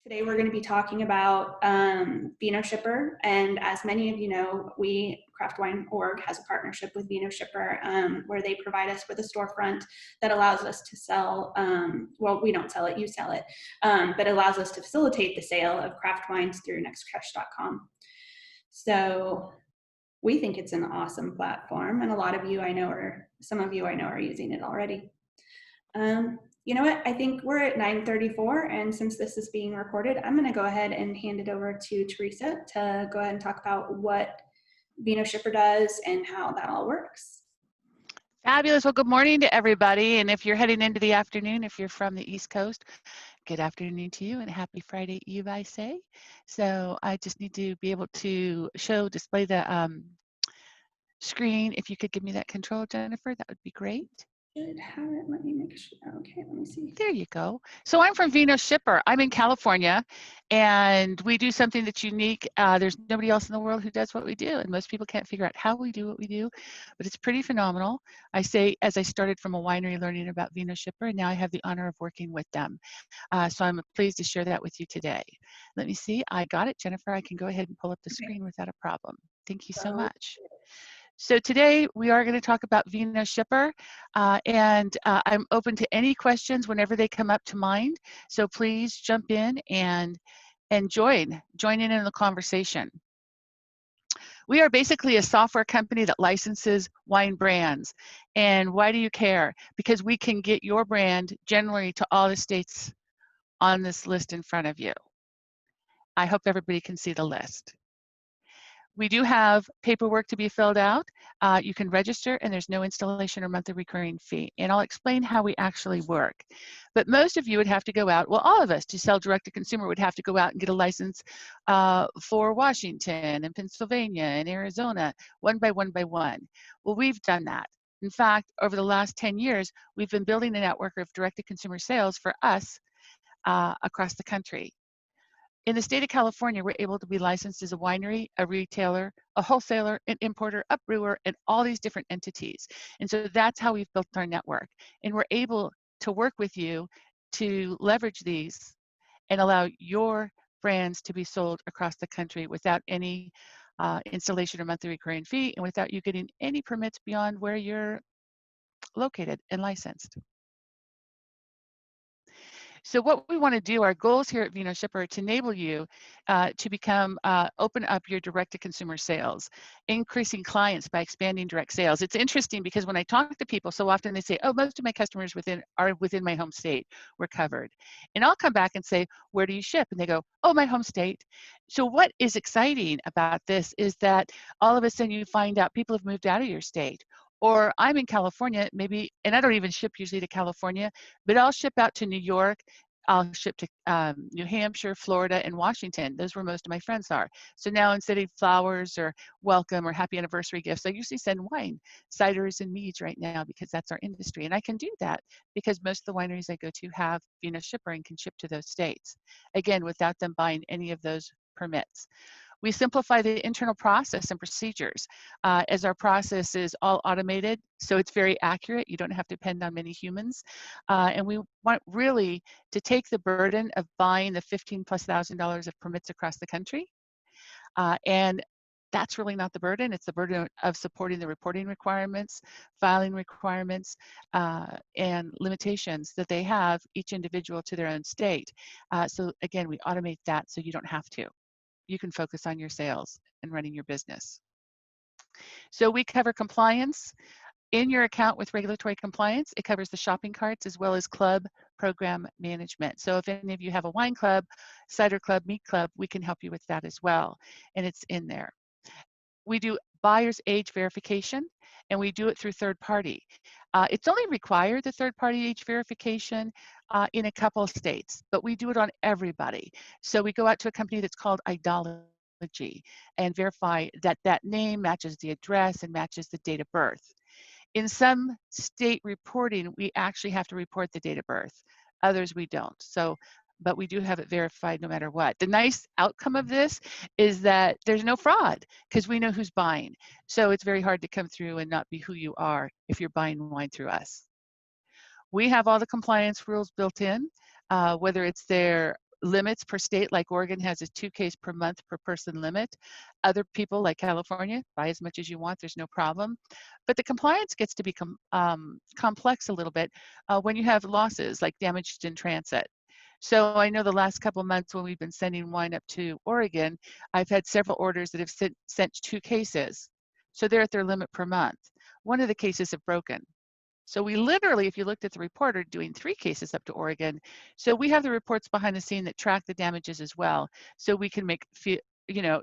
Today we're going to be talking about Vinoshipper, and as many of you know, Craft Wine Org has a partnership with Vinoshipper, where they provide us with a storefront that allows us to sell. Well, we don't sell it; you sell it, but it allows us to facilitate the sale of craft wines through nextcrush.com. So we think it's an awesome platform, and a lot of you I know, or some of you I know, are using it already. You know what? I think we're at 9:34, and since this is being recorded, I'm going to go ahead and hand it over to Theresa to go ahead and talk about what Vinoshipper does and how that all works. Fabulous. Well, good morning to everybody. And if you're heading into the afternoon, if you're from the East Coast, good afternoon to you and happy Friday Eve, I say. So I just need to be able to display the screen. If you could give me that control, Jennifer, that would be great. Should have it. Let me make sure. Okay, let me see. There you go. So I'm from Vinoshipper. I'm in California, and we do something that's unique. There's nobody else in the world who does what we do, and most people can't figure out how we do what we do, but it's pretty phenomenal. I say, as I started from a winery learning about Vinoshipper, and now I have the honor of working with them. So I'm pleased to share that with you today. Let me see. I got it, Jennifer. I can go ahead and pull up the screen without a problem. Thank you so much. So today we are going to talk about Vinoshipper, and I'm open to any questions whenever they come up to mind. So please jump in and join in the conversation. We are basically a software company that licenses wine brands. And why do you care? Because we can get your brand generally to all the states on this list in front of you. I hope everybody can see the list. We do have paperwork to be filled out. You can register, and there's no installation or monthly recurring fee. And I'll explain how we actually work. But most of you would have to go out, well, all of us to sell direct to consumer would have to go out and get a license for Washington and Pennsylvania and Arizona, one by one by one. Well, we've done that. In fact, over the last 10 years, we've been building a network of direct to consumer sales for us across the country. In the state of California, we're able to be licensed as a winery, a retailer, a wholesaler, an importer, a brewer, and all these different entities. And so that's how we've built our network. And we're able to work with you to leverage these and allow your brands to be sold across the country without any installation or monthly recurring fee, and without you getting any permits beyond where you're located and licensed. So what we want to do, our goals here at Vinoshipper, are to enable you to become, open up your direct-to-consumer sales, increasing clients by expanding direct sales. It's interesting because when I talk to people, so often they say, oh, most of my customers are within my home state, we're covered. And I'll come back and say, where do you ship? And they go, oh, my home state. So what is exciting about this is that all of a sudden you find out people have moved out of your state. Or I'm in California, maybe, and I don't even ship usually to California, but I'll ship out to New York, I'll ship to New Hampshire, Florida, and Washington. Those where most of my friends are. So now instead of flowers or welcome or happy anniversary gifts, I usually send wine, ciders, and meads right now because that's our industry. And I can do that because most of the wineries I go to have Vinoshipper and can ship to those states. Again, without them buying any of those permits. We simplify the internal process and procedures as our process is all automated, so it's very accurate. You don't have to depend on many humans. And we want really to take the burden of buying the $15,000+ of permits across the country. And that's really not the burden. It's the burden of supporting the reporting requirements, filing requirements, and limitations that they have, each individual to their own state. So again, we automate that so you don't have to. You can focus on your sales and running your business. So we cover compliance in your account with regulatory compliance. It covers the shopping carts as well as club program management. So if any of you have a wine club, cider club, meat club, we can help you with that as well. And it's in there. We do buyer's age verification, and we do it through third party. It's only required, the third party age verification, in a couple of states, but we do it on everybody. So we go out to a company that's called Idology and verify that that name matches the address and matches the date of birth. In some state reporting, we actually have to report the date of birth. Others we don't. So, but we do have it verified no matter what. The nice outcome of this is that there's no fraud because we know who's buying. So it's very hard to come through and not be who you are if you're buying wine through us. We have all the compliance rules built in, whether it's their limits per state, like Oregon has a 2 case per month per person limit. Other people, like California, buy as much as you want, there's no problem. But the compliance gets to be complex a little bit when you have losses, like damaged in transit. So I know the last couple months when we've been sending wine up to Oregon, I've had several orders that have sent 2 cases. So they're at their limit per month. One of the cases have broken. So we literally, if you looked at the report, are doing 3 cases up to Oregon. So we have the reports behind the scene that track the damages as well. So we can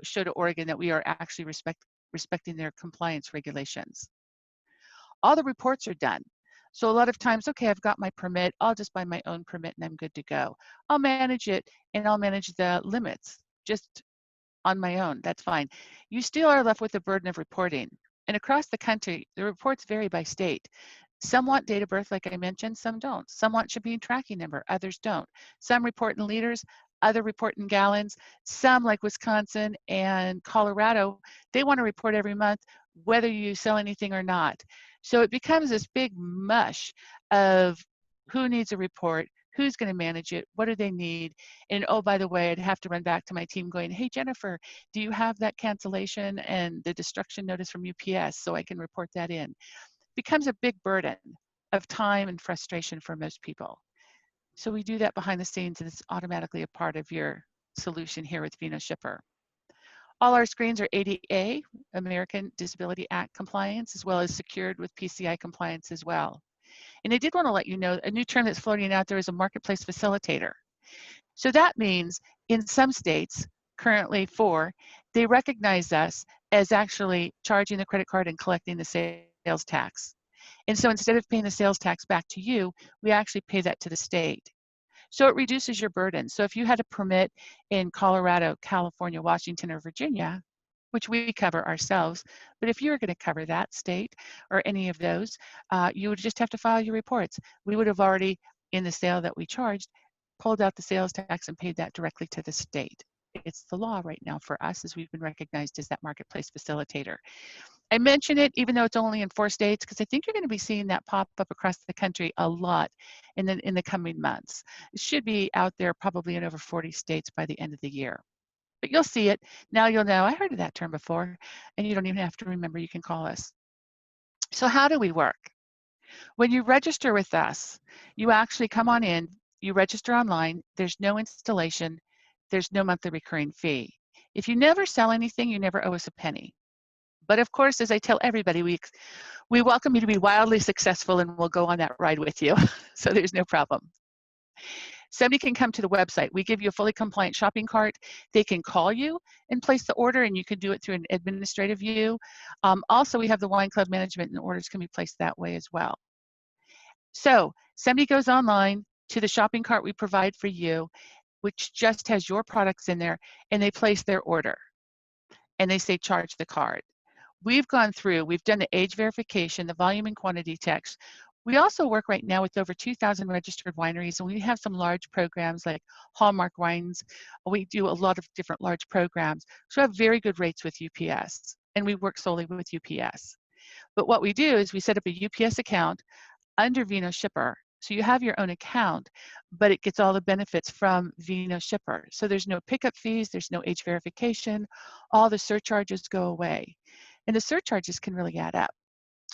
show to Oregon that we are actually respecting their compliance regulations. All the reports are done. So a lot of times, okay, I've got my permit, I'll just buy my own permit and I'm good to go. I'll manage it and I'll manage the limits just on my own, that's fine. You still are left with the burden of reporting. And across the country, the reports vary by state. Some want date of birth, like I mentioned, some don't. Some want shipping tracking number, others don't. Some report in liters, other report in gallons. Some, like Wisconsin and Colorado, they want to report every month whether you sell anything or not. So it becomes this big mush of who needs a report, who's going to manage it, what do they need, and oh, by the way, I'd have to run back to my team going, hey, Jennifer, do you have that cancellation and the destruction notice from UPS so I can report that in? Becomes a big burden of time and frustration for most people. So we do that behind the scenes, and it's automatically a part of your solution here with Vinoshipper. All our screens are ADA, American Disability Act compliance, as well as secured with PCI compliance as well. And I did want to let you know a new term that's floating out there is a marketplace facilitator. So that means in some states, currently 4, they recognize us as actually charging the credit card and collecting the sales tax. And so instead of paying the sales tax back to you, we actually pay that to the state. So it reduces your burden. So if you had a permit in Colorado, California, Washington, or Virginia, which we cover ourselves, but if you were going to cover that state or any of those, you would just have to file your reports. We would have already, in the sale that we charged, pulled out the sales tax and paid that directly to the state. It's the law right now for us, as we've been recognized as that marketplace facilitator. I mention it even though it's only in 4 states because I think you're going to be seeing that pop up across the country a lot in the coming months. It should be out there probably in over 40 states by the end of the year. But you'll see it. Now you'll know, I heard of that term before, and you don't even have to remember, you can call us. So how do we work? When you register with us, you actually come on in, you register online, there's no installation, there's no monthly recurring fee. If you never sell anything, you never owe us a penny. But of course, as I tell everybody, we welcome you to be wildly successful and we'll go on that ride with you. So there's no problem. Somebody can come to the website. We give you a fully compliant shopping cart. They can call you and place the order, and you can do it through an administrative view. Also, we have the wine club management, and orders can be placed that way as well. So somebody goes online to the shopping cart we provide for you, which just has your products in there, and they place their order. And they say, charge the card. We've gone through, we've done the age verification, the volume and quantity checks. We also work right now with over 2,000 registered wineries, and we have some large programs like Hallmark Wines. We do a lot of different large programs. So we have very good rates with UPS, and we work solely with UPS. But what we do is we set up a UPS account under Vinoshipper. So you have your own account, but it gets all the benefits from Vinoshipper. So there's no pickup fees, there's no age verification, all the surcharges go away. And the surcharges can really add up.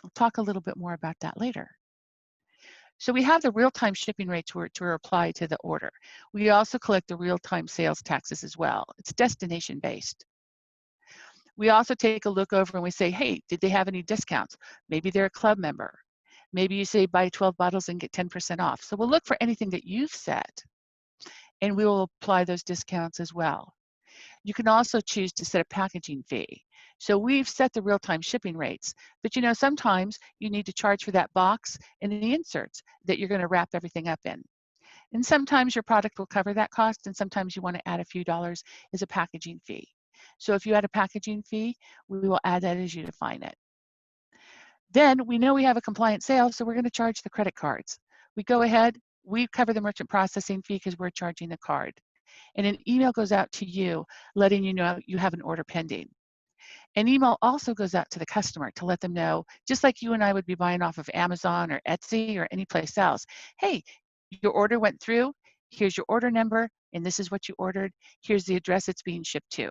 I'll talk a little bit more about that later. So we have the real-time shipping rates to apply to the order. We also collect the real-time sales taxes as well. It's destination-based. We also take a look over and we say, hey, did they have any discounts? Maybe they're a club member. Maybe you say buy 12 bottles and get 10% off. So we'll look for anything that you've set, and we will apply those discounts as well. You can also choose to set a packaging fee. So we've set the real-time shipping rates, but you know, sometimes you need to charge for that box and the inserts that you're going to wrap everything up in. And sometimes your product will cover that cost, and sometimes you want to add a few dollars as a packaging fee. So if you add a packaging fee, we will add that as you define it. Then we know we have a compliant sale, so we're going to charge the credit cards. We go ahead, we cover the merchant processing fee because we're charging the card. And an email goes out to you letting you know you have an order pending. An email also goes out to the customer to let them know, just like you and I would be buying off of Amazon or Etsy or any place else, hey, your order went through, here's your order number, and this is what you ordered. Here's the address it's being shipped to.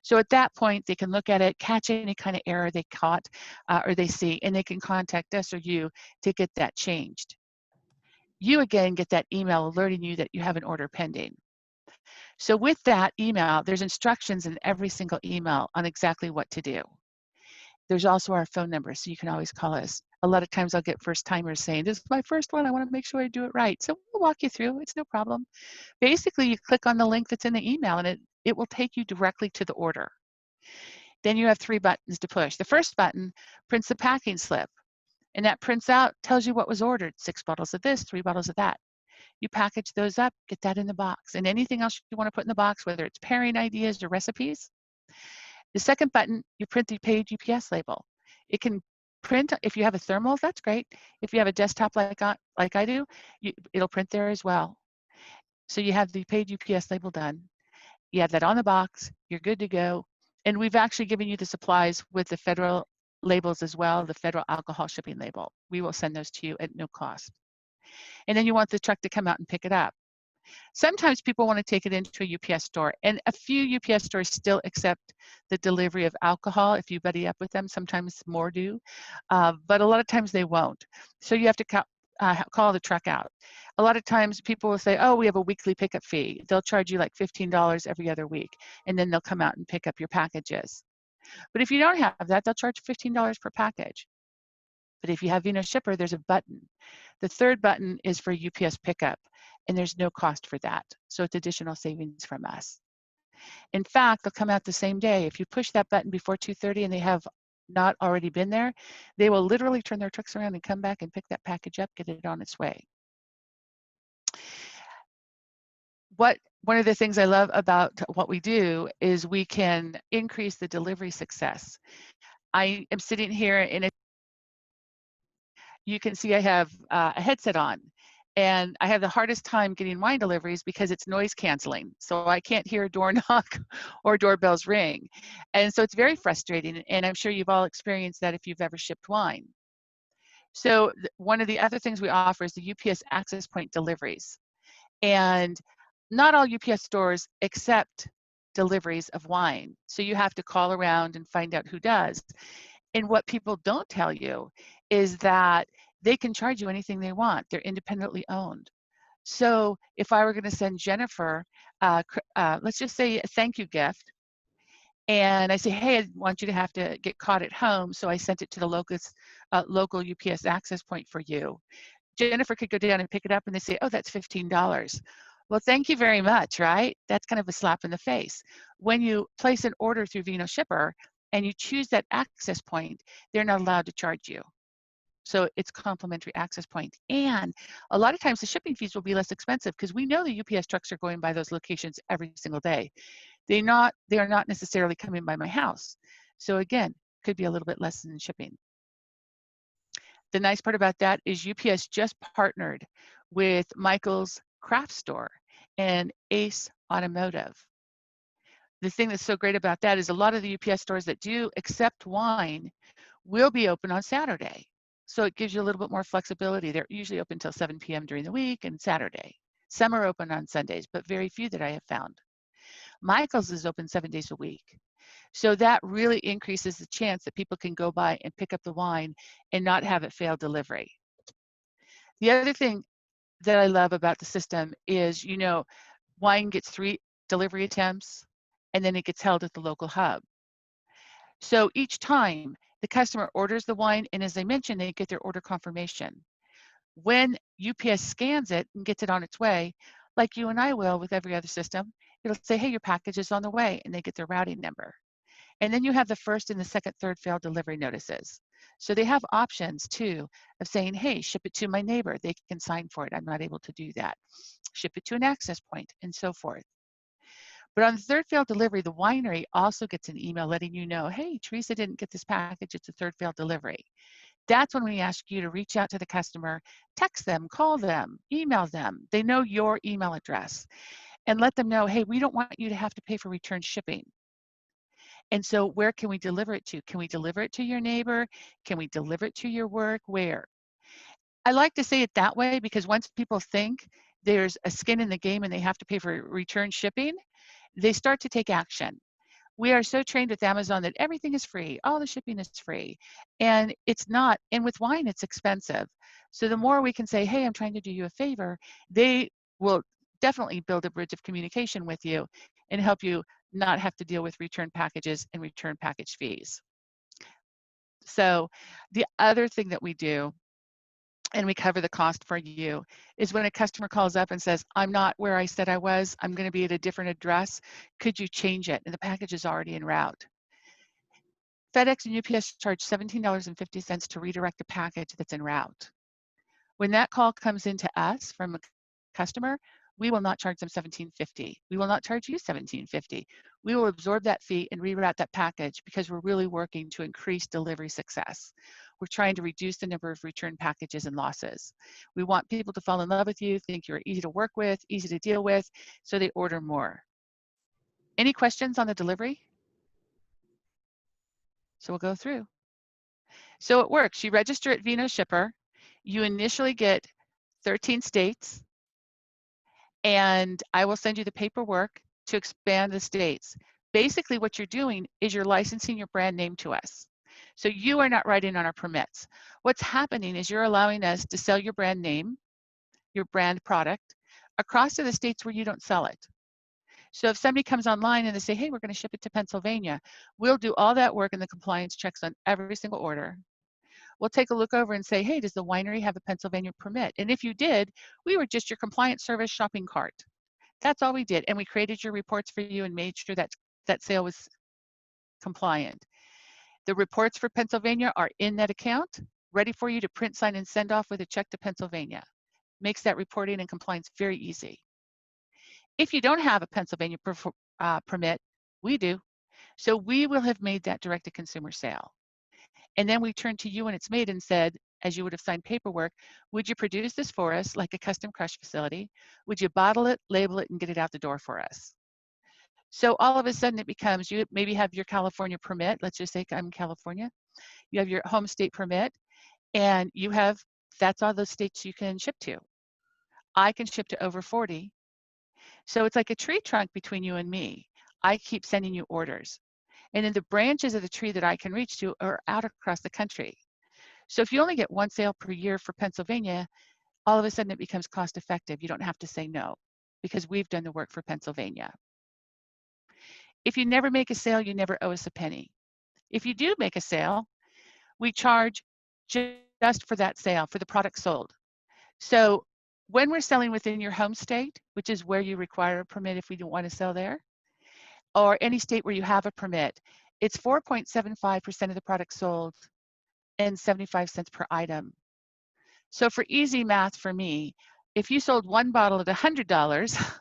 So at that point, they can look at it, catch any kind of error they caught or they see, and they can contact us or you to get that changed. You again get that email alerting you that you have an order pending. So with that email, there's instructions in every single email on exactly what to do. There's also our phone number, so you can always call us. A lot of times I'll get first timers saying, this is my first one, I want to make sure I do it right. So we'll walk you through, it's no problem. Basically, you click on the link that's in the email and it will take you directly to the order. Then you have 3 buttons to push. The first button prints the packing slip, and that prints out, tells you what was ordered, 6 bottles of this, 3 bottles of that. You package those up, get that in the box, and anything else you want to put in the box, whether it's pairing ideas or recipes. The second button, you print the paid UPS label. It can print, if you have a thermal, that's great. If you have a desktop like I do, it'll print there as well. So you have the paid UPS label done. You have that on the box, you're good to go. And we've actually given you the supplies with the federal labels as well, the federal alcohol shipping label. We will send those to you at no cost. And then you want the truck to come out and pick it up. Sometimes people want to take it into a UPS store, and a few UPS stores still accept the delivery of alcohol if you buddy up with them. Sometimes more do, but a lot of times they won't. So you have to call the truck out. A lot of times people will say, oh, we have a weekly pickup fee. They'll charge you like $15 every other week, and then they'll come out and pick up your packages. But if you don't have that, they'll charge $15 per package. But if you have Vinoshipper, there's a button. The third button is for UPS pickup, and there's no cost for that. So it's additional savings from us. In fact, they'll come out the same day. If you push that button before 2:30 and they have not already been there, they will literally turn their trucks around and come back and pick that package up, get it on its way. One of the things I love about what we do is we can increase the delivery success. I am sitting here in a you can see I have a headset on, and I have the hardest time getting wine deliveries because it's noise canceling. So I can't hear a door knock or doorbells ring. And so it's very frustrating. And I'm sure you've all experienced that if you've ever shipped wine. So one of the other things we offer is the UPS access point deliveries. And not all UPS stores accept deliveries of wine. So you have to call around and find out who does. And what people don't tell you is that they can charge you anything they want. They're independently owned. So if I were going to send Jennifer, let's just say a thank you gift, and I say, hey, I want you to have to get caught at home, so I sent it to the local UPS access point for you. Jennifer could go down and pick it up, and they say, oh, that's $15. Well, thank you very much, right? That's kind of a slap in the face. When you place an order through Vinoshipper and you choose that access point, they're not allowed to charge you. So it's complimentary access point. And a lot of times the shipping fees will be less expensive because we know the UPS trucks are going by those locations every single day. They are not necessarily coming by my house. So again, could be a little bit less than shipping. The nice part about that is UPS just partnered with Michael's Craft Store and Ace Automotive. The thing that's so great about that is a lot of the UPS stores that do accept wine will be open on Saturday. So it gives you a little bit more flexibility. They're usually open until 7 p.m. during the week and Saturday. Some are open on Sundays, but very few that I have found. Michael's is open 7 days a week. So that really increases the chance that people can go by and pick up the wine and not have it fail delivery. The other thing that I love about the system is, wine gets 3 delivery attempts and then it gets held at the local hub. So each time the customer orders the wine, and as I mentioned, they get their order confirmation. When UPS scans it and gets it on its way, like you and I will with every other system, it'll say, hey, your package is on the way, and they get their routing number. And then you have the first and the second, third failed delivery notices. So they have options too of saying, hey, ship it to my neighbor. They can sign for it. I'm not able to do that. Ship it to an access point and so forth. But on the third failed delivery, the winery also gets an email letting you know, hey, Theresa didn't get this package. It's a third failed delivery. That's when we ask you to reach out to the customer, text them, call them, email them. They know your email address and let them know, hey, we don't want you to have to pay for return shipping. And so where can we deliver it to? Can we deliver it to your neighbor? Can we deliver it to your work? Where? I like to say it that way because once people think there's a skin in the game and they have to pay for return shipping, they start to take action. We are so trained with Amazon that everything is free, all the shipping is free, and it's not. And with wine, it's expensive. So the more we can say, hey, I'm trying to do you a favor, they will definitely build a bridge of communication with you and help you not have to deal with return packages and return package fees. So the other thing that we do, and we cover the cost for you, is when a customer calls up and says, I'm not where I said I was, I'm going to be at a different address, could you change it? And the package is already en route. FedEx and UPS charge $17.50 to redirect a package that's en route. When that call comes into us from a customer, we will not charge them $17.50. We will not charge you $17.50. We will absorb that fee and reroute that package because we're really working to increase delivery success. We're trying to reduce the number of return packages and losses. We want people to fall in love with you, think you're easy to work with, easy to deal with, so they order more. Any questions on the delivery? So we'll go through. So it works. You register at Vinoshipper. You initially get 13 states, and I will send you the paperwork to expand the states. Basically, what you're doing is you're licensing your brand name to us. So you are not writing on our permits. What's happening is you're allowing us to sell your brand name, your brand product, across to the states where you don't sell it. So if somebody comes online and they say, hey, we're going to ship it to Pennsylvania, we'll do all that work and the compliance checks on every single order. We'll take a look over and say, hey, does the winery have a Pennsylvania permit? And if you did, we were just your compliance service shopping cart. That's all we did. And we created your reports for you and made sure that that sale was compliant. The reports for Pennsylvania are in that account, ready for you to print, sign, and send off with a check to Pennsylvania. Makes that reporting and compliance very easy. If you don't have a Pennsylvania permit, we do. So we will have made that direct-to-consumer sale. And then we turned to you when it's made and said, as you would have signed paperwork, would you produce this for us like a custom crush facility? Would you bottle it, label it, and get it out the door for us? So all of a sudden it becomes, you maybe have your California permit. Let's just say I'm in California. You have your home state permit, and you have, that's all those states you can ship to. I can ship to over 40. So it's like a tree trunk between you and me. I keep sending you orders. And then the branches of the tree that I can reach to are out across the country. So if you only get one sale per year for Pennsylvania, all of a sudden it becomes cost effective. You don't have to say no because we've done the work for Pennsylvania. If you never make a sale, you never owe us a penny. If you do make a sale, we charge just for that sale, for the product sold. So when we're selling within your home state, which is where you require a permit if we don't want to sell there, or any state where you have a permit, it's 4.75% of the product sold and 75 cents per item. So for easy math for me, if you sold one bottle at $100,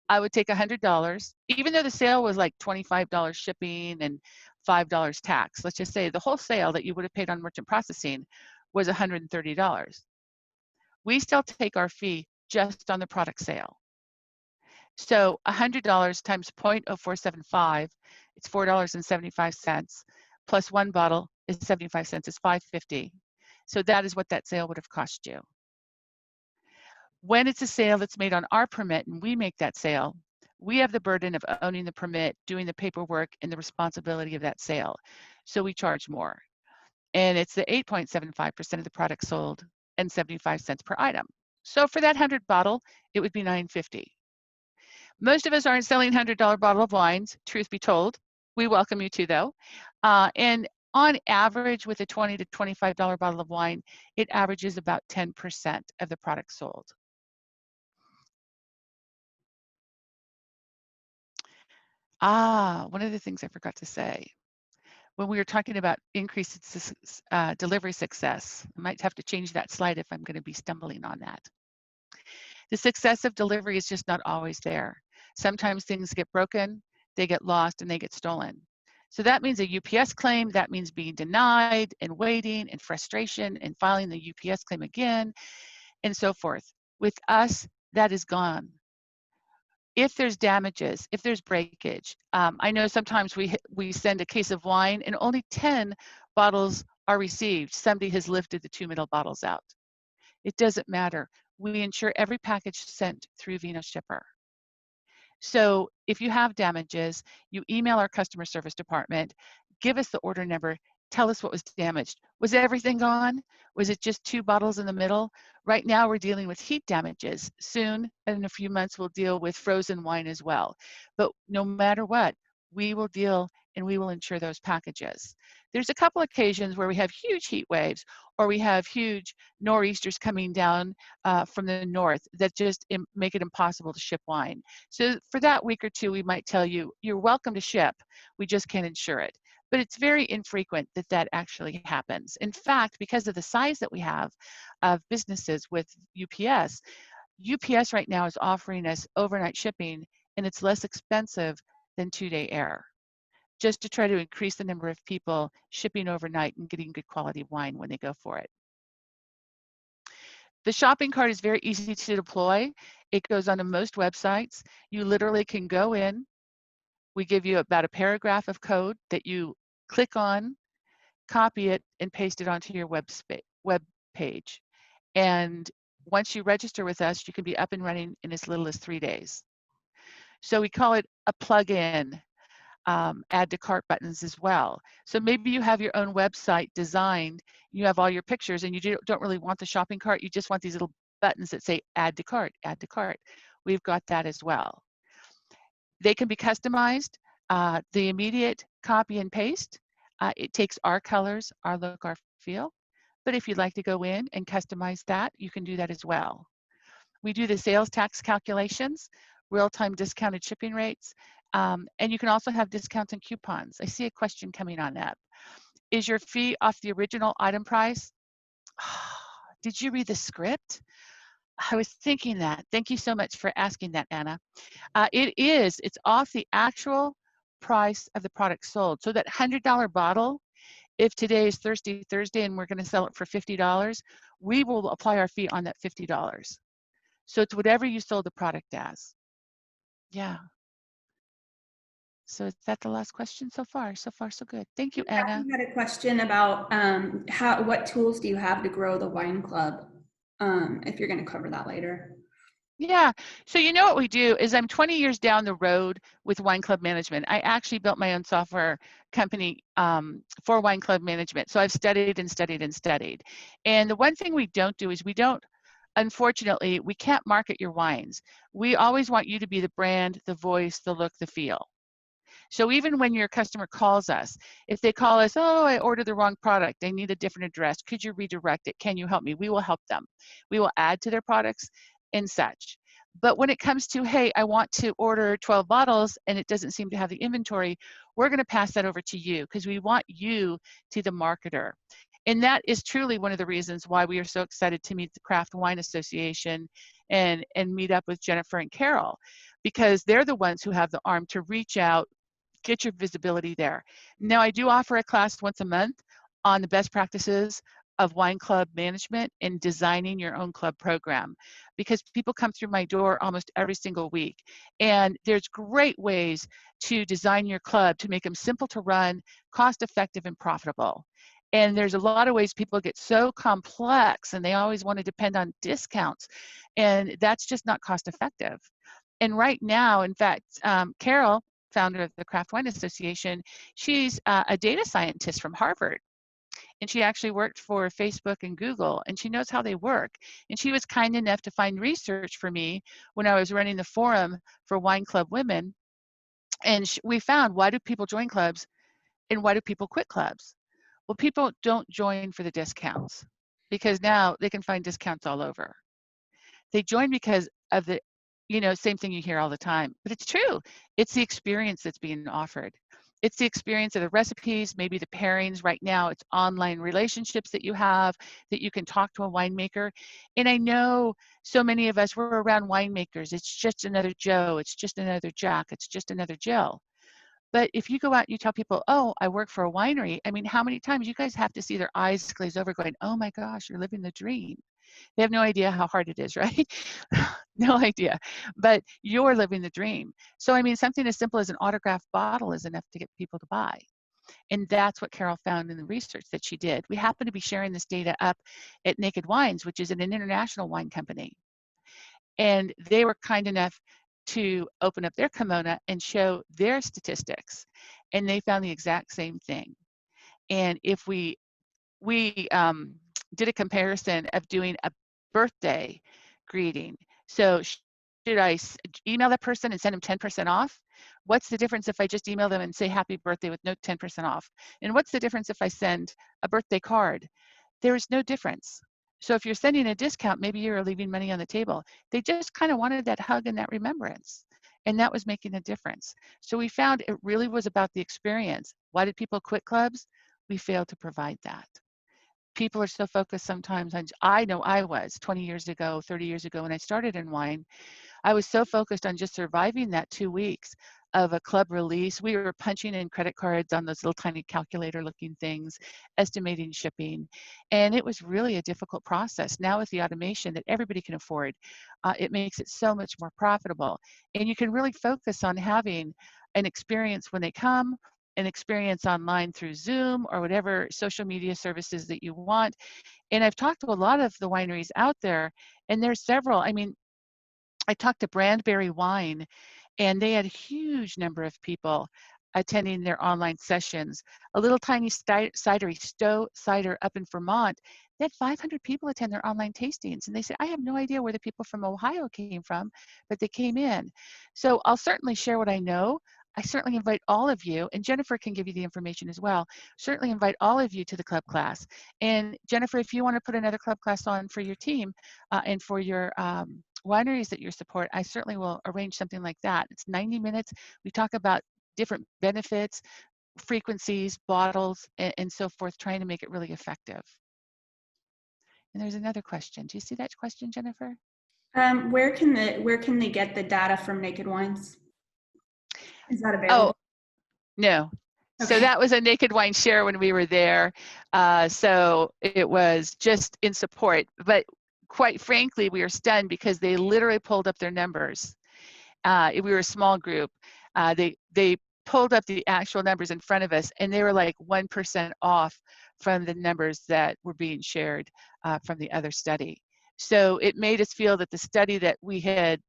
I would take $100, even though the sale was like $25 shipping and $5 tax. Let's just say the whole sale that you would have paid on merchant processing was $130. We still take our fee just on the product sale. So $100 times 0.0475, it's $4.75, plus one bottle is 75 cents, is $5.50. So that is what that sale would have cost you. When it's a sale that's made on our permit and we make that sale, we have the burden of owning the permit, doing the paperwork, and the responsibility of that sale. So we charge more. And it's the 8.75% of the product sold and 75 cents per item. So for that 100 bottle, it would be $9.50. Most of us aren't selling $100 bottle of wines, truth be told. We welcome you to though. And on average with a $20 to $25 bottle of wine, it averages about 10% of the product sold. One of the things I forgot to say. When we were talking about increased delivery success, I might have to change that slide if I'm going to be stumbling on that. The success of delivery is just not always there. Sometimes things get broken, they get lost, and they get stolen. So that means a UPS claim, that means being denied and waiting and frustration and filing the UPS claim again and so forth. With us, that is gone. If there's damages, if there's breakage, I know sometimes we send a case of wine and only 10 bottles are received. Somebody has lifted the 2 middle bottles out. It doesn't matter. we insure every package sent through Vinoshipper. So if you have damages, you email our customer service department, give us the order number, tell us what was damaged. Was everything gone? Was it just 2 bottles in the middle? Right now we're dealing with heat damages. Soon, in a few months, we'll deal with frozen wine as well. But no matter what, we will deal and we will insure those packages. There's a couple occasions where we have huge heat waves or we have huge nor'easters coming down from the north that just make it impossible to ship wine. So for that week or two, we might tell you, you're welcome to ship, we just can't insure it. But it's very infrequent that that actually happens. In fact, because of the size that we have of businesses with UPS, UPS right now is offering us overnight shipping, and it's less expensive than 2-day air, just to try to increase the number of people shipping overnight and getting good quality wine when they go for it. The shopping cart is very easy to deploy. It goes onto most websites. You literally can go in. We give you about a paragraph of code that you click on, copy it, and paste it onto your web page. And once you register with us, you can be up and running in as little as 3 days. So we call it a plug-in. Add to cart buttons as well. So maybe you have your own website designed, you have all your pictures, and you don't really want the shopping cart, you just want these little buttons that say add to cart, add to cart. We've got that as well. They can be customized. The immediate copy and paste, it takes our colors, our look, our feel. But if you'd like to go in and customize that, you can do that as well. We do the sales tax calculations, real-time discounted shipping rates, and you can also have discounts and coupons. I see a question coming on that. Is your fee off the original item price? Did you read the script? I was thinking that. Thank you so much for asking that, Anna. It's off the actual price of the product sold. So that $100 bottle, if today is Thirsty Thursday and we're going to sell it for $50, we will apply our fee on that $50. So it's whatever you sold the product as. Yeah. So is that the last question so far? So far, so good. Thank you, Anna. I had a question about what tools do you have to grow the wine club? If you're going to cover that later. Yeah, so you know what we do is I'm 20 years down the road with wine club management. I actually built my own software company for wine club management. So I've studied and studied and studied. And the one thing we don't do is unfortunately, we can't market your wines. We always want you to be the brand, the voice, the look, the feel. So even when your customer calls us, if they call us, oh, I ordered the wrong product, they need a different address, could you redirect it? Can you help me? We will help them. We will add to their products and such. But when it comes to, hey, I want to order 12 bottles and it doesn't seem to have the inventory, we're going to pass that over to you because we want you to be the marketer. And that is truly one of the reasons why we are so excited to meet the Craft Wine Association and meet up with Jennifer and Carol, because they're the ones who have the arm to reach out, get your visibility there. Now, I do offer a class once a month on the best practices of wine club management and designing your own club program, because people come through my door almost every single week. And there's great ways to design your club to make them simple to run, cost effective, and profitable. And there's a lot of ways people get so complex and they always want to depend on discounts. And that's just not cost effective. And right now, in fact, Carol, founder of the Craft Wine Association, she's a data scientist from Harvard. And she actually worked for Facebook and Google, and she knows how they work. And she was kind enough to find research for me when I was running the forum for Wine Club Women. And we found, why do people join clubs and why do people quit clubs? Well, people don't join for the discounts because now they can find discounts all over. They join because of the, same thing you hear all the time, but it's true. It's the experience that's being offered. It's the experience of the recipes, maybe the pairings. Right now, it's online relationships that you have, that you can talk to a winemaker. And I know so many of us, we're around winemakers. It's just another Joe. It's just another Jack. It's just another Jill. But if you go out and you tell people, oh, I work for a winery, I mean, how many times you guys have to see their eyes glaze over going, oh my gosh, you're living the dream. They have no idea how hard it is, right? No idea. But you're living the dream. So, I mean, something as simple as an autographed bottle is enough to get people to buy. And that's what Carol found in the research that she did. We happen to be sharing this data up at Naked Wines, which is an international wine company. And they were kind enough to open up their kimono and show their statistics. And they found the exact same thing. And if we did a comparison of doing a birthday greeting. So should I email that person and send them 10% off? What's the difference if I just email them and say happy birthday with no 10% off? And what's the difference if I send a birthday card? There is no difference. So if you're sending a discount, maybe you're leaving money on the table. They just kind of wanted that hug and that remembrance. And that was making a difference. So we found it really was about the experience. Why did people quit clubs? We failed to provide that. People are so focused sometimes on, I know I was 20 years ago, 30 years ago when I started in wine, I was so focused on just surviving that 2 weeks of a club release. We were punching in credit cards on those little tiny calculator looking things, estimating shipping. And it was really a difficult process. Now with the automation that everybody can afford, it makes it so much more profitable. And you can really focus on having an experience when they come, an experience online through Zoom or whatever social media services that you want. And I've talked to a lot of the wineries out there, and there's several. I mean, I talked to Brandberry Wine, and they had a huge number of people attending their online sessions. A little tiny cidery, Stowe Cider up in Vermont, they had 500 people attend their online tastings. And they said, I have no idea where the people from Ohio came from, but they came in. So I'll certainly share what I know. I certainly invite all of you, and Jennifer can give you the information as well. Certainly invite all of you to the club class. And Jennifer, if you want to put another club class on for your team and for your wineries that you support, I certainly will arrange something like that. It's 90 minutes. We talk about different benefits, frequencies, bottles, and so forth, trying to make it really effective. And there's another question. Do you see that question, Jennifer? Where can they get the data from Naked Wines? Is that Oh, available? no. So Okay. that was a Naked Wine share when we were there. So it was just in support. But quite frankly, we were stunned because they literally pulled up their numbers. We were a small group. They pulled up the actual numbers in front of us, and they were like 1% off from the numbers that were being shared from the other study. So it made us feel that the study that we had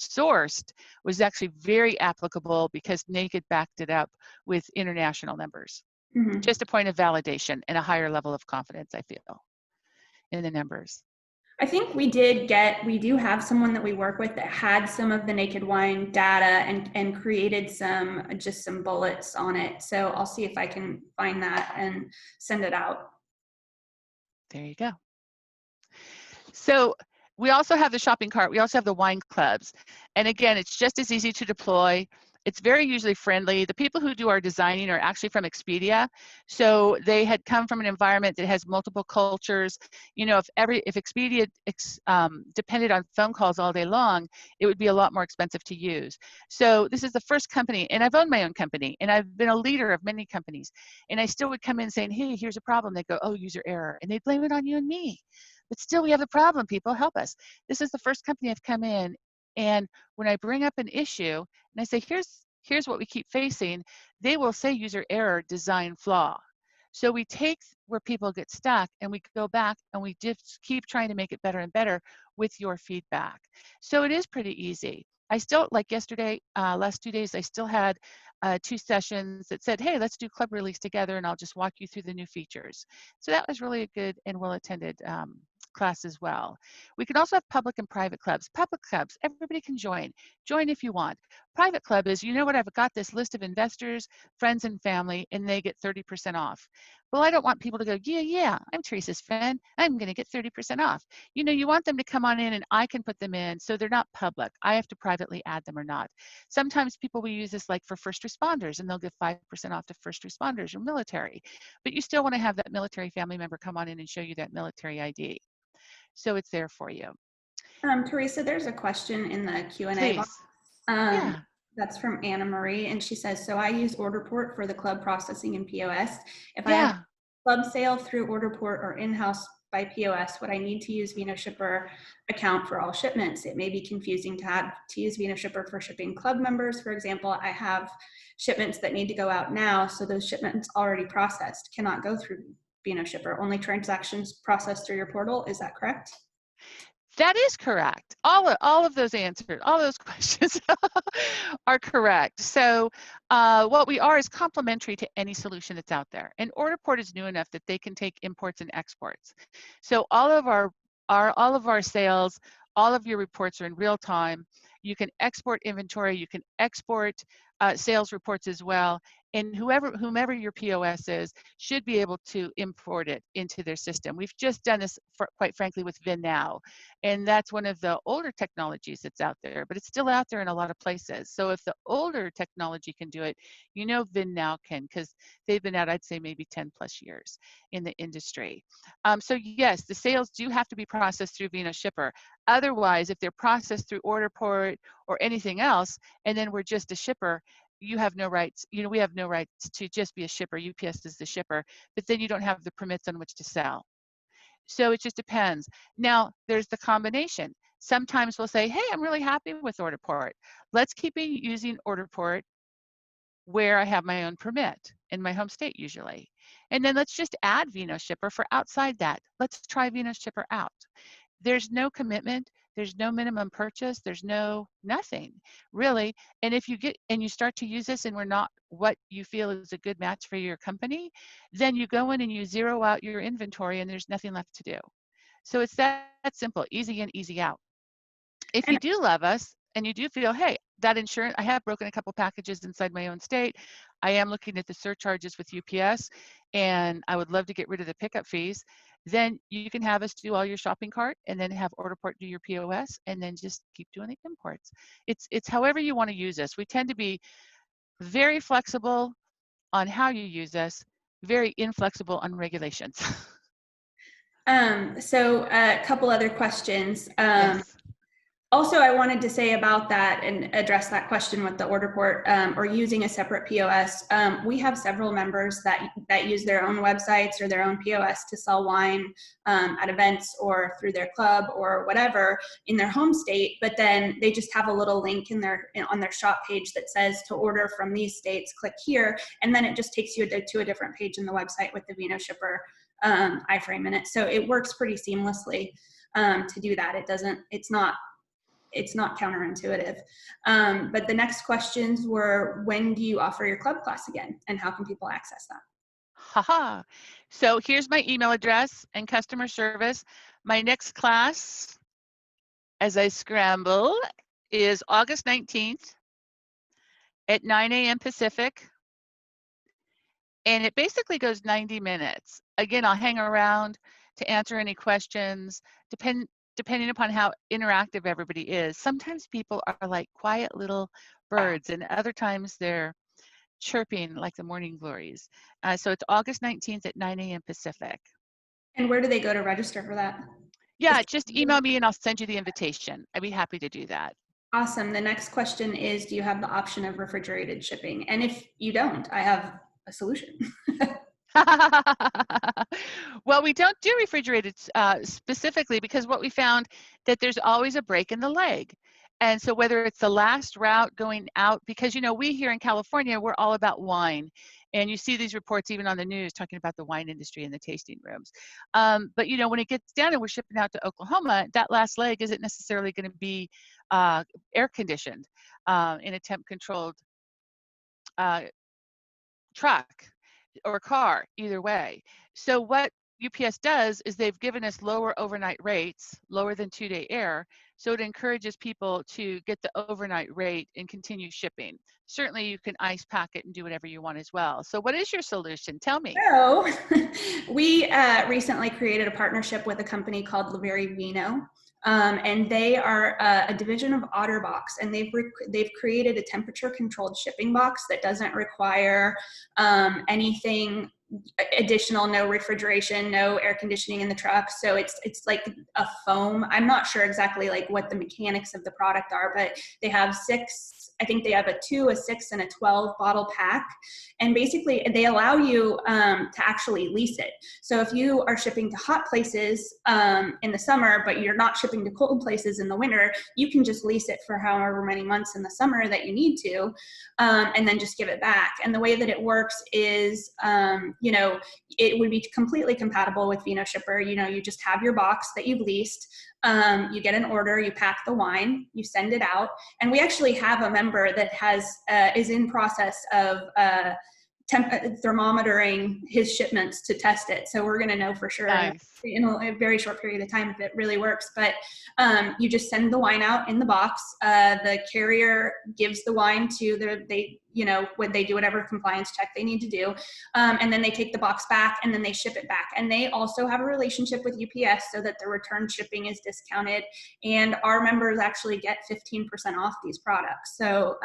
sourced was actually very applicable because Naked backed it up with international numbers. Mm-hmm. Just a point of validation and a higher level of confidence, I feel, in the numbers. I think we do have someone that we work with that had some of the Naked Wine data and created just some bullets on it. So I'll see if I can find that and send it out. There you go. So we also have the shopping cart. We also have the wine clubs. And again, it's just as easy to deploy. It's very user friendly. The people who do our designing are actually from Expedia. So they had come from an environment that has multiple cultures. You know, if Expedia depended on phone calls all day long, it would be a lot more expensive to use. So this is the first company, and I've owned my own company, and I've been a leader of many companies. And I still would come in saying, hey, here's a problem. They go, oh, user error. And they'd blame it on you and me. But still, we have a problem, people, help us. This is the first company I've come in, and when I bring up an issue, and I say, here's what we keep facing, they will say user error, design flaw. So we take where people get stuck, and we go back, and we just keep trying to make it better and better with your feedback. So it is pretty easy. I still, like yesterday, last 2 days, I still had 2 sessions that said, hey, let's do club release together, and I'll just walk you through the new features. So that was really a good and well-attended class as well. We can also have public and private clubs. Public clubs, everybody can join. Join if you want. Private club is, you know what, I've got this list of investors, friends and family, and they get 30% off. Well, I don't want people to go, yeah, I'm Theresa's friend, I'm gonna get 30% off. You know, you want them to come on in and I can put them in so they're not public. I have to privately add them or not. Sometimes people will use this like for first responders, and they'll give 5% off to first responders or military. But you still wanna have that military family member come on in and show you that military ID. So it's there for you. Theresa, there's a question in the Q&A box. Please. Yeah. That's from Anna Marie, and she says, so I use OrderPort for the club processing and POS. If I have a club sale through OrderPort or in-house by POS, would I need to use Vinoshipper account for all shipments? It may be confusing to use Vinoshipper for shipping club members. For example, I have shipments that need to go out now, so those shipments already processed cannot go through Vinoshipper. Only transactions processed through your portal. Is that correct? That is correct. All of those answers, all those questions are correct. So what we are is complementary to any solution that's out there. And Orderport is new enough that they can take imports and exports. So all of our sales, all of your reports are in real time. You can export inventory, you can export sales reports as well, and whomever your POS is should be able to import it into their system. We've just done this, quite frankly, with VinNow, and that's one of the older technologies that's out there, but it's still out there in a lot of places. So if the older technology can do it, you know VinNow can, because they've been out, I'd say, maybe 10 plus years in the industry. So yes, the sales do have to be processed through Vinoshipper. Otherwise, if they're processed through Orderport or anything else, and then we're just a shipper, you have no rights. You know, we have no rights to just be a shipper. UPS is the shipper, but then you don't have the permits on which to sell. So it just depends. Now, there's the combination. Sometimes we'll say, hey, I'm really happy with Orderport. Let's keep using Orderport where I have my own permit in my home state usually. And then let's just add Vinoshipper for outside that. Let's try Vinoshipper out. There's no commitment, there's no minimum purchase, there's no nothing really. And if you get and you start to use this and we're not what you feel is a good match for your company, then you go in and you zero out your inventory and there's nothing left to do. So it's that simple, easy in, easy out. If you do love us and you do feel, hey, that insurance, I have broken a couple packages inside my own state. I am looking at the surcharges with UPS and I would love to get rid of the pickup fees. Then you can have us do all your shopping cart and then have Orderport do your POS and then just keep doing the imports. It's however you want to use us. We tend to be very flexible on how you use us, very inflexible on regulations. So a couple other questions. Yes. Also, I wanted to say about that and address that question with the Orderport or using a separate POS. We have several members that use their own websites or their own POS to sell wine at events or through their club or whatever in their home state, but then they just have a little link on their shop page that says to order from these states, click here, and then it just takes you to a different page in the website with the Vinoshipper iframe in it. So it works pretty seamlessly to do that. It's not counterintuitive. But the next questions were, when do you offer your club class again? And how can people access that? Haha. So here's my email address and customer service. My next class, as I scramble, is August 19th at 9 a.m. Pacific. And it basically goes 90 minutes. Again, I'll hang around to answer any questions, depending upon how interactive everybody is. Sometimes people are like quiet little birds, and other times they're chirping like the morning glories. So it's August 19th at 9 a.m. Pacific. And where do they go to register for that? Yeah, just email me and I'll send you the invitation. I'd be happy to do that. Awesome. The next question is, do you have the option of refrigerated shipping? And if you don't, I have a solution. Well, we don't do refrigerated specifically because what we found that there's always a break in the leg. And so whether it's the last route going out, because, you know, we here in California, we're all about wine. And you see these reports even on the news talking about the wine industry and the tasting rooms. But, you know, when it gets down and we're shipping out to Oklahoma, that last leg isn't necessarily going to be air conditioned in a temp controlled truck or car, either way. So what UPS does is they've given us lower overnight rates, lower than 2-day air, so it encourages people to get the overnight rate and continue shipping. Certainly you can ice pack it and do whatever you want as well. So what is your solution? Tell me. So we recently created a partnership with a company called Laveri Vino. And they are a division of OtterBox, and they've created a temperature-controlled shipping box that doesn't require anything additional, no refrigeration, no air conditioning in the truck. So it's like a foam. I'm not sure exactly like what the mechanics of the product are, but they have I think they have a 2, a 6, and a 12 bottle pack. And basically they allow you to actually lease it. So if you are shipping to hot places in the summer, but you're not shipping to cold places in the winter, you can just lease it for however many months in the summer that you need to, and then just give it back. And the way that it works is you know, it would be completely compatible with Vinoshipper. You know, you just have your box that you've leased. You get an order, you pack the wine, you send it out. And we actually have a member that is in process of thermometering his shipments to test it. So we're going to know for sure Nice. in a very short period of time if it really works. But you just send the wine out in the box. The carrier gives the wine to when they do whatever compliance check they need to do. And then they take the box back and then they ship it back. And they also have a relationship with UPS so that the return shipping is discounted. And our members actually get 15% off these products. So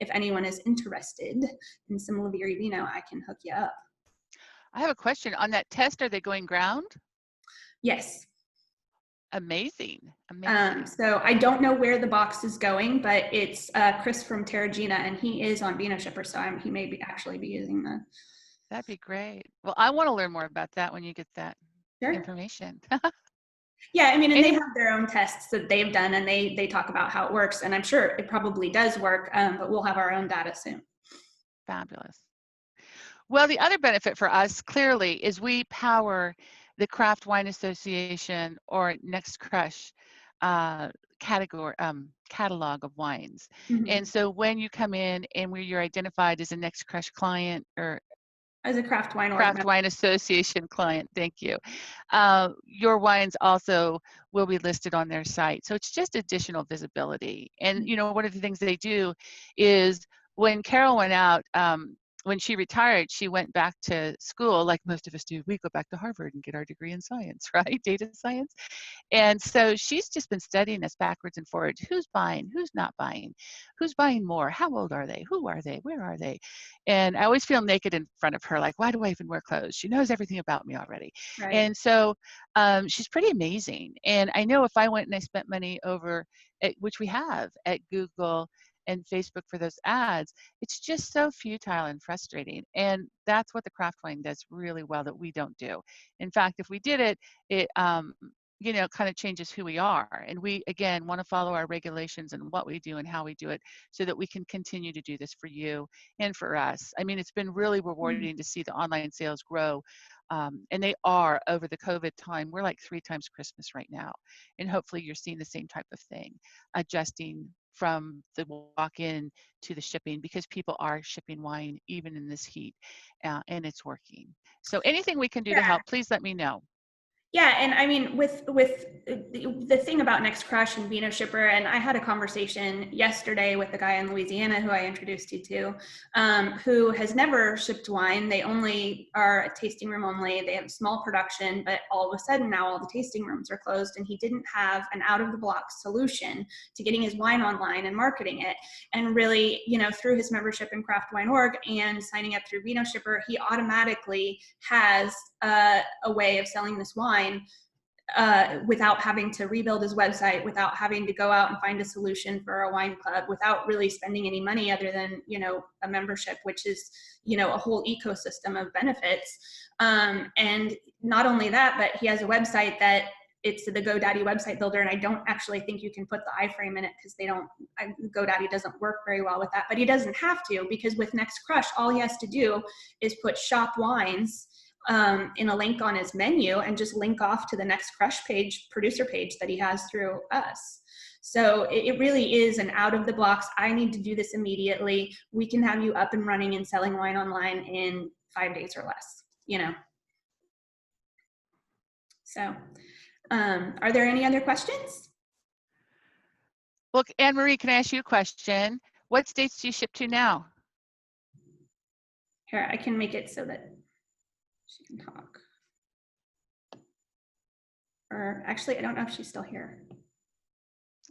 if anyone is interested in some Leviri Vino, I can hook you up. I have a question on that test. Are they going ground? Yes. Amazing. Amazing. So I don't know where the box is going, but it's Chris from Terragina, and he is on Vinoshipper, so he may actually be using the. That'd be great. Well, I want to learn more about that when you get that Sure. information. Yeah, I mean, and they have their own tests that they've done, and they talk about how it works, and I'm sure it probably does work, but we'll have our own data soon. Fabulous. Well, the other benefit for us clearly is we power the Craft Wine Association or Next Crush catalog of wines. Mm-hmm. And so when you come in and where you're identified as a Next Crush client or as a Craft Wine Association client, thank you. Your wines also will be listed on their site. So it's just additional visibility. And, you know, one of the things they do is when Carol went out, when she retired, she went back to school, like most of us do. We go back to Harvard and get our degree in science, right? Data science. And so she's just been studying us backwards and forwards. Who's buying? Who's not buying? Who's buying more? How old are they? Who are they? Where are they? And I always feel naked in front of her, like, why do I even wear clothes? She knows everything about me already. Right. And so she's pretty amazing. And I know if I went and I spent money over, which we have at Google and Facebook for those ads, it's just so futile and frustrating. And that's what the craft wine does really well that we don't do. In fact, if we did it, it you know, kind of changes who we are. And we, again, want to follow our regulations and what we do and how we do it so that we can continue to do this for you and for us. I mean, it's been really rewarding to see the online sales grow. And they are over the COVID time. We're like 3 times Christmas right now. And hopefully you're seeing the same type of thing, adjusting from the walk-in to the shipping because people are shipping wine even in this heat and it's working. So anything we can do to help, please let me know. Yeah, and I mean, with the thing about Next Crush and Vinoshipper, and I had a conversation yesterday with the guy in Louisiana who I introduced you to, who has never shipped wine. They only are a tasting room only. They have a small production, but all of a sudden now all the tasting rooms are closed, and he didn't have an out-of-the-box solution to getting his wine online and marketing it. And really, you know, through his membership in Craft Wine Org and signing up through Vinoshipper, he automatically has a way of selling this wine without having to rebuild his website, without having to go out and find a solution for a wine club, without really spending any money other than, you know, a membership, which is, you know, a whole ecosystem of benefits. And not only that, but he has a website that it's the GoDaddy website builder, and I don't actually think you can put the iframe in it because GoDaddy doesn't work very well with that, but he doesn't have to, because with Next Crush, all he has to do is put shop wines in a link on his menu and just link off to the Next Crush page, producer page that he has through us. So it really is an out of the box, I need to do this immediately. We can have you up and running and selling wine online in 5 days or less, you know. So are there any other questions? Well, Anne-Marie, can I ask you a question? What states do you ship to now? Here, I can make it so that she can talk. Or actually, I don't know if she's still here.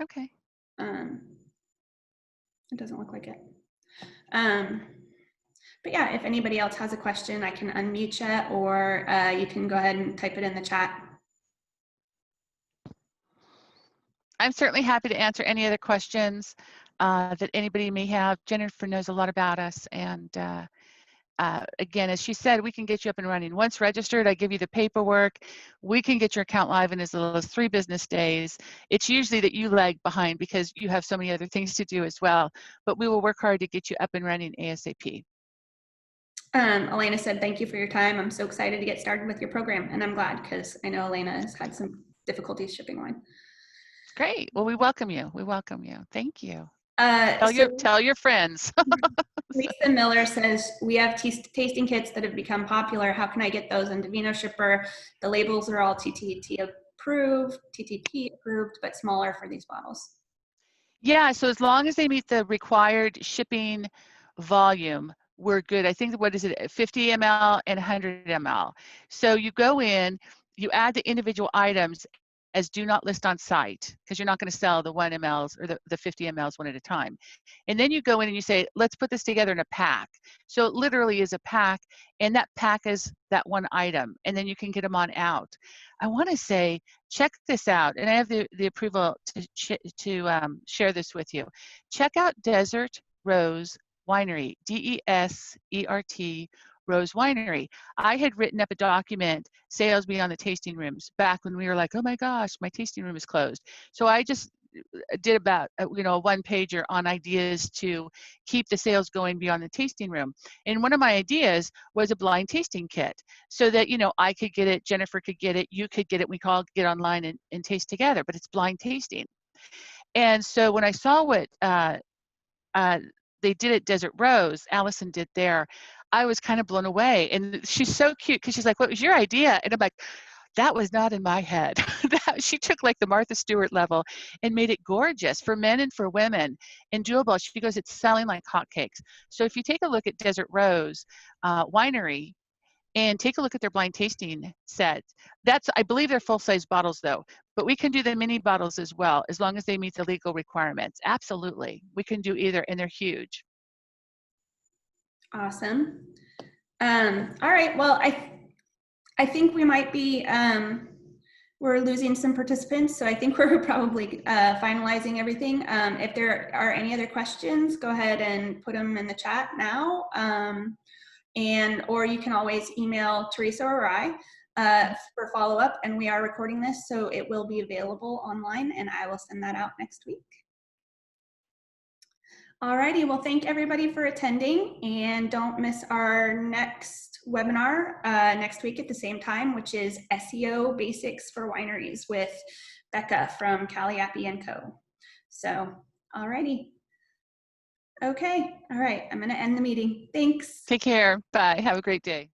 Okay. It doesn't look like it. But yeah, if anybody else has a question, I can unmute you, or you can go ahead and type it in the chat. I'm certainly happy to answer any other questions that anybody may have. Jennifer knows a lot about us, and again, as she said, we can get you up and running. Once registered, I give you the paperwork. We can get your account live in as little as 3 business days. It's usually that you lag behind because you have so many other things to do as well, but we will work hard to get you up and running ASAP. Elena said, thank you for your time. I'm so excited to get started with your program. And I'm glad because I know Elena has had some difficulties shipping wine. Great. Well, we welcome you. We welcome you. Thank you. So Tell your friends. Lisa Miller says, we have tasting kits that have become popular. How can I get those into Vinoshipper? The labels are all TTP approved, but smaller for these bottles. Yeah, so as long as they meet the required shipping volume, we're good. I think, what is it, 50 ml and 100 ml. So you go in, you add the individual items as do not list on site, because you're not going to sell the 1 mLs or the 50 mLs one at a time. And then you go in and you say, let's put this together in a pack. So it literally is a pack, and that pack is that one item, and then you can get them on out. I want to say, check this out, and I have the approval to share this with you. Check out Desert Rose Winery, DESERT Rose Winery. I had written up a document, Sales Beyond the Tasting Rooms, back when we were like, oh my gosh, my tasting room is closed. So I just did about a one-pager on ideas to keep the sales going beyond the tasting room. And one of my ideas was a blind tasting kit, so that I could get it, Jennifer could get it, you could get it, we could all get online and taste together, but it's blind tasting. And so when I saw what they did at Desert Rose, Allison did there, I was kind of blown away. And she's so cute because she's like, what was your idea? And I'm like, that was not in my head. She took like the Martha Stewart level and made it gorgeous for men and for women and doable. She goes, it's selling like hotcakes. So if you take a look at Desert Rose Winery and take a look at their blind tasting set, I believe they're full-size bottles though, but we can do the mini bottles as well, as long as they meet the legal requirements. Absolutely, we can do either, and they're huge. Awesome. All right, well, I think we might be, we're losing some participants, so I think we're probably finalizing everything. If there are any other questions, go ahead and put them in the chat now. Or you can always email Theresa or I for follow-up, and we are recording this, so it will be available online, and I will send that out next week. Alrighty, well, thank everybody for attending, and don't miss our next webinar next week at the same time, which is SEO Basics for Wineries with Becca from Caliapi & Co. So, alrighty. Okay, all right, I'm gonna end the meeting. Thanks. Take care, bye, have a great day.